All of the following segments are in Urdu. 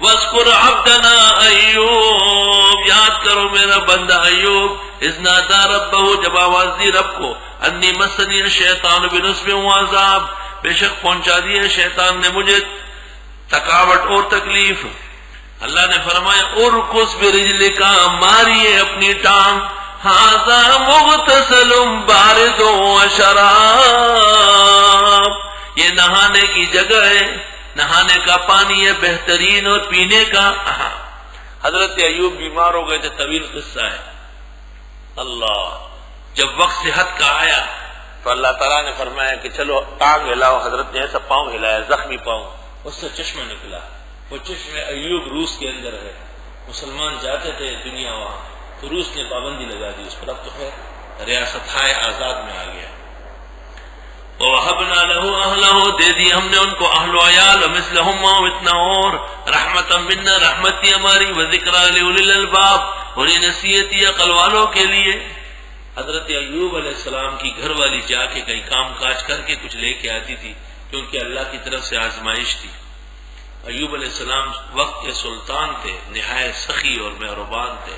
وَاذْكُرْ عَبْدَنَا ایوب، یاد کرو میرا بندہ ایوب، اذ نادى ربہ، جب آواز دی رب کو، انی مسنی الشیطان بنصب وعذاب، بے شک پہنچا دیا شیطان نے مجھے تھکاوٹ اور تکلیف۔ اللہ نے فرمایا ارکس برجلک، ماریے اپنی ٹانگ، ھذا مغتسل بارد وشراب، یہ نہانے کی جگہ ہے، نہانے کا پانی ہے بہترین اور پینے کا۔ حضرت ایوب بیمار ہو گئے تھے، طویل قصہ ہے۔ اللہ جب وقت صحت کا آیا تو اللہ تعالیٰ نے فرمایا کہ چلو ٹانگ ہلاؤ۔ حضرت نے ایسا پاؤں ہلایا، زخمی پاؤں، اس سے چشمہ نکلا۔ وہ چشمہ ایوب روس کے اندر ہے، مسلمان جاتے تھے دنیا وہاں، تو روس نے پابندی لگا دی اس پر، اب تو خیر ریاست ہائے آزاد میں آ گیا۔ وَوَهَبْنَا لَهُ أَهْلَهُ، دے دی ہم نے ان کو اہل و عیال، وَمِثْلَهُمْ مَعَهُ، اتنا اور، رحمتاً مِنَّا، رحمت تھی ہماری، وَذِكْرَىٰ لِأُولِي الْأَلْبَابِ، اور یہ نصیحت ہی عقل والوں کے لیے۔ حضرت ایوب علیہ السلام کی گھر والی جا کے کئی کام کاج کر کے کچھ لے کے آتی تھی، کیونکہ اللہ کی طرف سے آزمائش تھی۔ ایوب علیہ السلام وقت کے سلطان تھے، نہایت سخی اور مہربان تھے،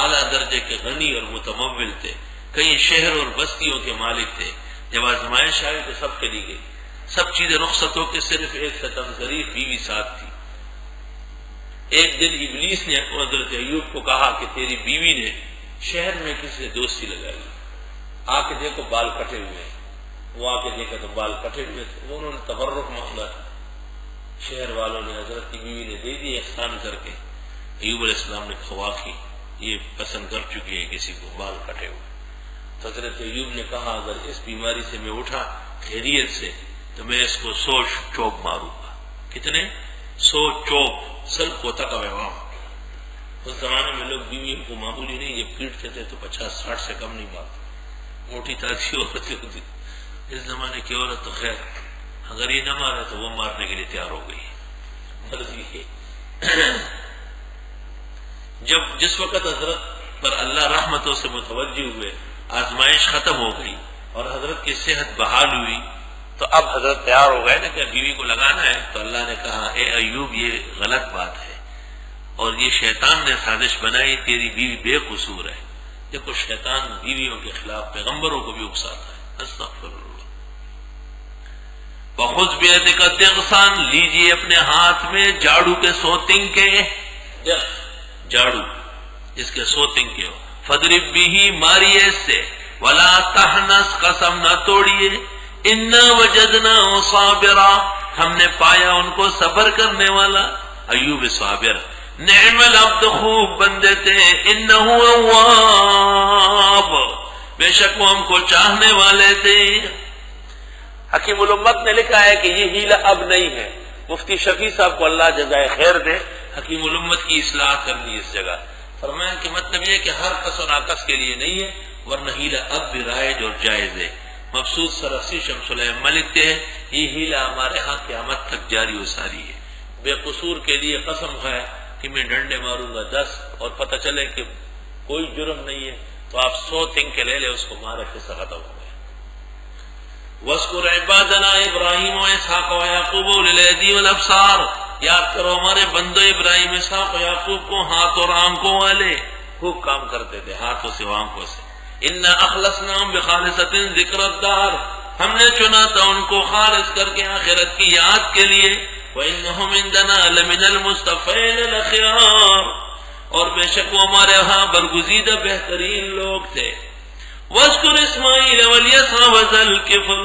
اعلیٰ درجے کے غنی اور متمول تھے، کئی شہر اور بستیوں کے مالک تھے۔ جب آزمائش آئی تو سب چلی گئی، سب چیزیں رخصت ہو کے صرف ایک ستم ظریف بیوی ساتھ تھی۔ ایک دن ابلیس نے حضرت ایوب کو کہا کہ تیری بیوی نے شہر میں کسی سے دوستی لگائی، آ کے دیکھو بال کٹے ہوئے۔ وہ آ کے دیکھا تو بال کٹے ہوئے تھے، انہوں نے تبرک مانگا تھا، شہر والوں نے حضرت کی بیوی نے دے دی احسان کر کے۔ ایوب علیہ السلام نے کہا واقعی یہ پسند کر چکی ہے کسی کو بال کٹے ہوئے۔ تو حضرت ایوب نے کہا اگر اس بیماری سے میں اٹھا خیریت سے تو میں اس کو 100 چوب ماروں گا۔ کتنے؟ 100 چوب، سلپ ہوتا کا ویوام۔ اس زمانے میں لوگ بیویوں کو معمولی نہیں جب پیٹتے تھے تو 50-60 سے کم نہیں مارتے، موٹی تازی عورتیں ہوتی۔ اس زمانے کی عورت تو خیر اگر یہ نہ مارے تو وہ مارنے کے لیے تیار ہو گئی، مرضی ہے۔ جس وقت حضرت پر اللہ رحمتوں سے متوجہ ہوئے، آزمائش ختم ہو گئی اور حضرت کی صحت بحال ہوئی، تو اب حضرت تیار ہو گئے نا کہ بیوی کو لگانا ہے۔ تو اللہ نے کہا اے ایوب یہ غلط بات ہے اور یہ شیطان نے سازش بنائی، تیری بیوی بے قصور ہے۔ دیکھو شیطان بیویوں کے خلاف پیغمبروں کو بھی اکساتا ہے۔ استغفر اللہ۔ وَخُذْ بِيَدِكَ ضِغْثًا، لیجیے اپنے ہاتھ میں جاڑو کے 100 تنکے، جاڑو جس کے 100 تنکے ہو، فَضْرِبْ بِهِ، ماریے اس سے، وَلَا تَحْنَثْ، قسم نہ توڑیے، إِنَّا وَجَدْنَاهُ صَابِرًا، ہم نے پایا ان کو صبر کرنے والا۔ ایوب صابر، نعم العبد، خوب بندے تھے، إِنَّهُ أَوَّابٌ، بے شک وہ ہم کو چاہنے والے تھے۔ حکیم الامت نے لکھا ہے کہ یہ ہیلہ اب نہیں ہے، مفتی شفیع صاحب کو اللہ جزائے خیر دے، حکیم الامت کی اصلاح کرنی اس جگہ۔ فرمایا کہ مطلب یہ کہ ہر کس و ناقص کے لیے نہیں ہے، ورنہ ہیلہ اب بھی رائج اور جائز ہے۔ مبسوط سرخسی شمس العلم لکھتے ہیں یہ ہیلہ ہمارے ہاں قیامت تک جاری و ساری ہے۔ بے قصور کے لیے قسم کھایا کہ میں ڈنڈے ماروں گا 10 اور پتہ چلے کہ کوئی جرم نہیں ہے تو آپ 100 تنکے لے لے اس کو مارے، قصہ ختم ہو گیا۔ وَاذْكُرْ عِبَادَنَا إِبْرَاهِيمَ وَإِسْحَاقَ وَيَعْقُوبَ أُولِي الْأَيْدِي وَالْأَبْصَارِ، یاد کرو ہمارے بندو ابراہیم، اسحاق و یعقوب کو، ہاتھ اور آنکھوں والے، خوب کام کرتے تھے ہاتھوں سے آنکھوں سے۔ إِنَّا أَخْلَصْنَاهُمْ بِخَالِصَةٍ ذِكْرَى الدَّارِ، ہم نے چنا تھا ان کو خالص کر کے آخرت کی یاد کے لیے۔ وَإِنَّهُمْ عِندَنَا لَمِنَ الْمُصْطَفَيْنَ الْأَخْيَارِ، اور بے شک وہ ہمارے ہاں برگزیدہ بہترین لوگ تھے۔ وَاذْكُرْ إِسْمَاعِيلَ وَالْيَسَعَ وَذَا الْكِفْلِ،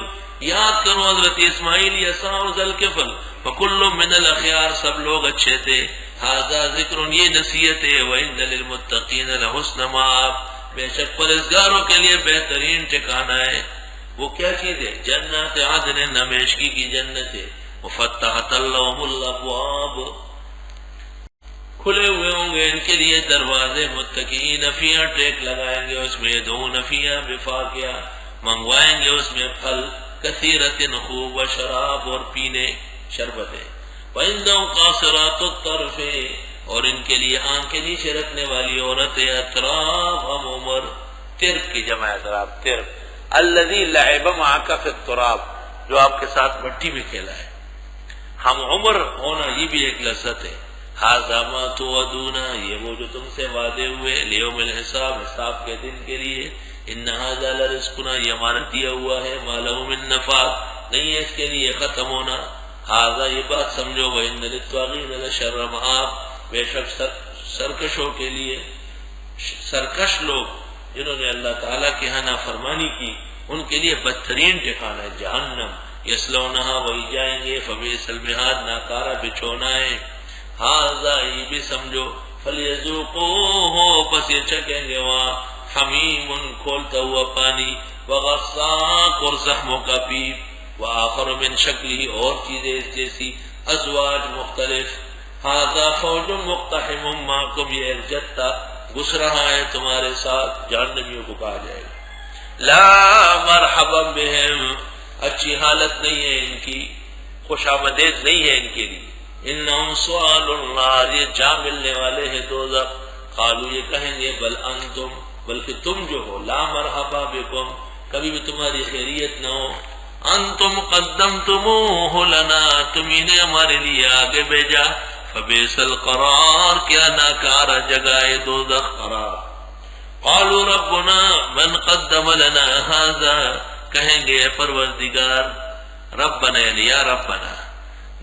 یاد کرو حضرت اسماعیل، یسع اور ذا الکفل، فَكُلٌّ مِّنَ الْأَخْيَارِ، سب لوگ اچھے تھے۔ ھذا ذکر، یہ نصیحت ہے، وَإِنَّ لِلْمُتَّقِينَ لَحُسْنَ مآب، بے شک پرہیزگاروں کے لیے بہترین ٹھکانہ ہے۔ وہ کیا چیز ہے؟ جنات عدن، ہمیشگی کی جنت ہے۔ وَفَتَّحَتْ لَهُمُ الْأَبْوَابُ، کھلے ہوئے ہوں گے ان کے لیے دروازے، متکئین فیہا، ٹیک لگائیں گے اس میں، یدعون فیہا بفاکہہ، منگوائیں گے اس میں پھل، کثیرۃ خوب، و شراب، اور پینے شربتیں، وعندہم قاصرات الطرف، اور ان کے لیے آنکھ کے نیچے رکھنے والی عورتیں، اطراف ہم عمر، ترب کی جمع اطراف، ترب الذی لعب معک فی التراب، جو آپ کے ساتھ مٹی میں کھیلا ہے۔ ہم عمر ہونا یہ بھی ایک لذت ہے، ھذا ما توعدون، یہ وہ جو تم سے وعدے ہوئے، لیوم الحساب، حساب کے دن کے لیے، ان ھذا لرزقنا، یہ ہمارا دیا ہوا ہے، ما لہ من نفاد، نہیں ہے اس کے لیے ختم ہونا۔ ھذا، یہ بات سمجھو، وان للطاغین لشر مآب، بے شک سرکشوں کے لیے، سرکش لوگ جنہوں نے اللہ تعالیٰ کی ہاں نافرمانی کی، ان کے لیے بدترین ٹھکانہ ہے جہنم، یصلونھا، وہی جائیں گے، فبئس المہاد، ناکارہ بچھونا ہے۔ ھذا، یہ بھی سمجھو، فلیذوقوہ، بس یہ چکیں گے وہاں، حمیم، کھولتا ہوا پانی، وغساق، اور زخموں کا پیپ، وآخر من شکلہ، اور چیزیں اس جیسی، ازواج مختلف۔ ھذا فوج مقتحم معکم، یہ ایک جتھا گھس رہا ہے تمہارے ساتھ، جہنمیوں کو کہا جائے گا، لا مرحبا بہم، اچھی حالت نہیں ہے ان کی، خوش آمدید نہیں ہے ان کے لیے، انہم سوال النار، یہ جا ملنے والے ہیں دوزخ۔ قالوا، یہ کہیں گے، بل انتم، بلکہ تم جو ہو، لا مرحبا بکم، کبھی بھی تمہاری خیریت نہ ہو، انتم قدمتموہ لنا، تم انہیں ہمارے لیے آگے بھیجا، فبئس القرار، کیا ناکارہ جگہ ہے دوزخ قرار۔ قالوا ربنا من قدم لنا ھذا، کہیں گے اے پروردگار، ربنا یعنی یا ربنا،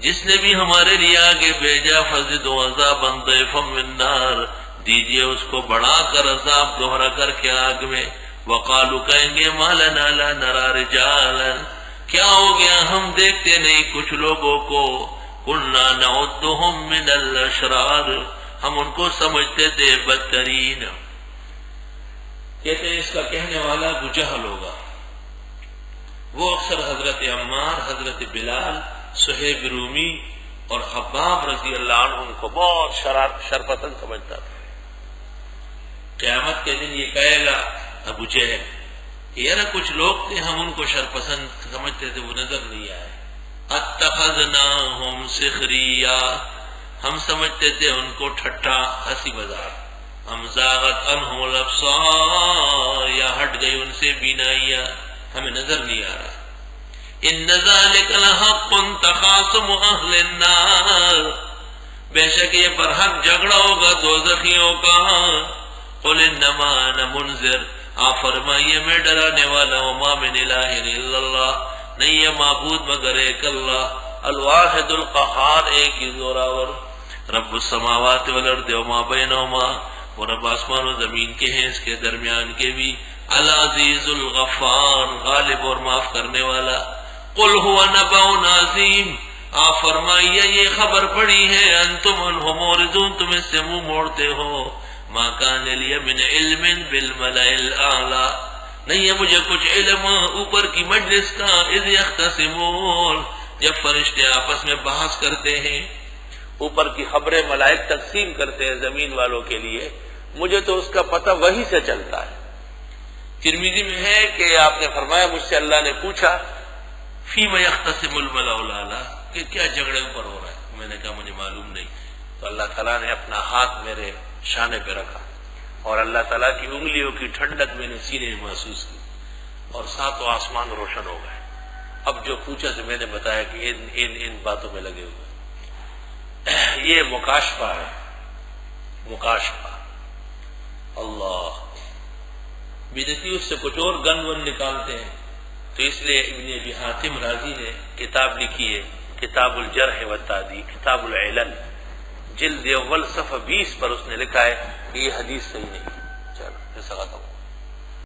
جس نے بھی ہمارے لیے آگے بھیجا، فزد عذابا ضعفا من نار، دیجئے اس کو بڑھا کر عذاب دوہرا کر کے آگ میں۔ وقالوا، کہیں گے، ما لنا لا نرى رجالا، کیا ہو گیا ہم دیکھتے نہیں کچھ لوگوں کو، قلنا نعدهم من الاشرار، ہم ان کو سمجھتے تھے بدترین۔ کہتے ہیں اس کا کہنے والا ابو جہل ہوگا، وہ اکثر حضرت عمار، حضرت بلال، صہیب رومی اور حباب رضی اللہ عنہ کو بہت شرپسند سمجھتا تھا۔ قیامت کے دن یہ کہے گا ابو جہل، یار کچھ لوگ تھے ہم ان کو شرپسند سمجھتے تھے، وہ نظر نہیں آئے، اتخذناہم سخریا، ہم سمجھتے تھے ان کو ٹھٹا، ہنسی مذاق، ہم زاغت عنہم الابصار، یا ہٹ گئی ان سے بینائیاں، ہمیں نظر نہیں آ رہا۔ ان ذلک لحق تخاصم اہل النار، بے شک یہ برحق جھگڑا ہوگا دوزخیوں کا۔ قل انما انا منذر، آپ فرمائیے میں ڈرانے والا ہوں، ما من الہ الا اللہ، نہیں ہے معبود مگر ایک اللہ، الواحد القہار، ایک ہی زوراور، رب السماوات والارض وما بینہما، وہ رب آسمان و زمین کے ہیں اس کے درمیان کے بھی، العزیز الغفار، غالب اور معاف کرنے والا۔ قل هو نبأ عظیم، آپ فرمائیے یہ خبر پڑی ہے، انتم عنہ معرضون، تم اس سے منہ موڑتے ہو، ما کان لی من علم بالملأ الاعلی، نہیں ہے مجھے کچھ علم اوپر کی مجلس کا، اذ یختصمون، جب فرشتے آپس میں بحث کرتے ہیں، اوپر کی خبریں ملائک تقسیم کرتے ہیں زمین والوں کے لیے، مجھے تو اس کا پتہ وہی سے چلتا ہے۔ ترمذی میں ہے کہ آپ نے فرمایا مجھ سے اللہ نے پوچھا، فیما یختصم الملأ الاعلی، کہ کیا جھگڑے اوپر ہو رہا ہے؟ میں نے کہا مجھے معلوم نہیں، تو اللہ تعالیٰ نے اپنا ہاتھ میرے شانے پہ رکھا، اور اللہ تعالیٰ کی انگلیوں کی ٹھنڈک میں نے سینے میں محسوس کی، اور ساتوں آسمان روشن ہو گئے۔ اب جو پوچھا تو میں نے بتایا کہ ان باتوں میں لگے ہوئے، یہ مکاشفہ ہے، مکاشفہ۔ اللہ بدعتی اس سے کچھ اور گن ون نکالتے ہیں، تو اس لیے ابن ابی حاتم رازی نے کتاب لکھی ہے، کتاب الجرح والتعدیل، کتاب العلل، جلد اول صفحہ 20 پر اس نے لکھا ہے کہ یہ حدیث صحیح نہیں۔